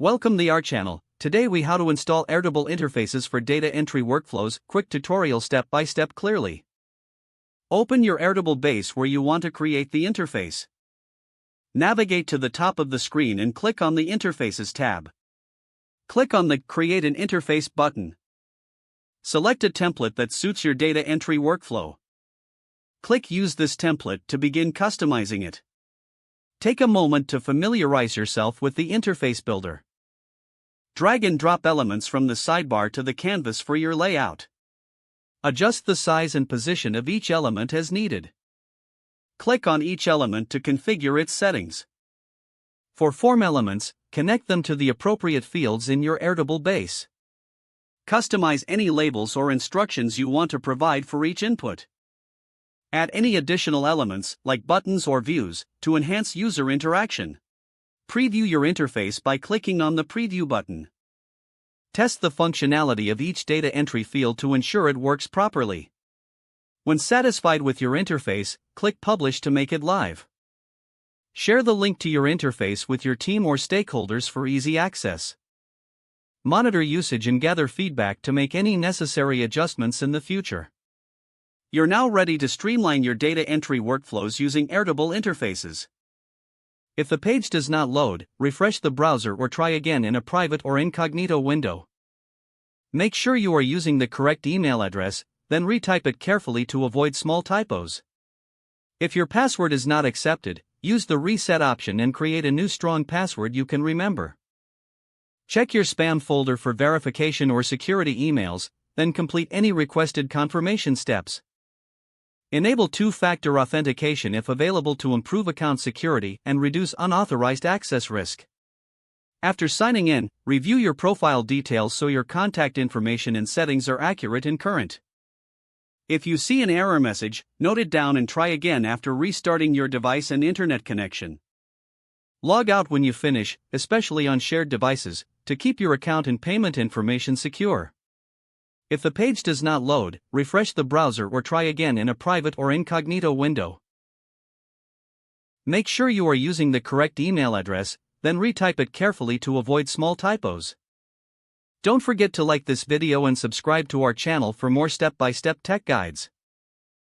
Welcome to our channel. Today we how to install Airtable interfaces for data entry workflows. Quick tutorial step by step clearly. Open your Airtable base where you want to create the interface. Navigate to the top of the screen and click on the Interfaces tab. Click on the Create an Interface button. Select a template that suits your data entry workflow. Click Use this template to begin customizing it. Take a moment to familiarize yourself with the interface builder. Drag and drop elements from the sidebar to the canvas for your layout. Adjust the size and position of each element as needed. Click on each element to configure its settings. For form elements, connect them to the appropriate fields in your Airtable base. Customize any labels or instructions you want to provide for each input. Add any additional elements, like buttons or views, to enhance user interaction. Preview your interface by clicking on the Preview button. Test the functionality of each data entry field to ensure it works properly. When satisfied with your interface, click Publish to make it live. Share the link to your interface with your team or stakeholders for easy access. Monitor usage and gather feedback to make any necessary adjustments in the future. You're now ready to streamline your data entry workflows using Airtable interfaces. If the page does not load, refresh the browser or try again in a private or incognito window. Make sure you are using the correct email address, then retype it carefully to avoid small typos. If your password is not accepted, use the reset option and create a new strong password you can remember. Check your spam folder for verification or security emails, then complete any requested confirmation steps. Enable two-factor authentication if available to improve account security and reduce unauthorized access risk. After signing in, review your profile details so your contact information and settings are accurate and current. If you see an error message, note it down and try again after restarting your device and internet connection. Log out when you finish, especially on shared devices, to keep your account and payment information secure. If the page does not load, refresh the browser or try again in a private or incognito window. Make sure you are using the correct email address, then retype it carefully to avoid small typos. Don't forget to like this video and subscribe to our channel for more step-by-step tech guides.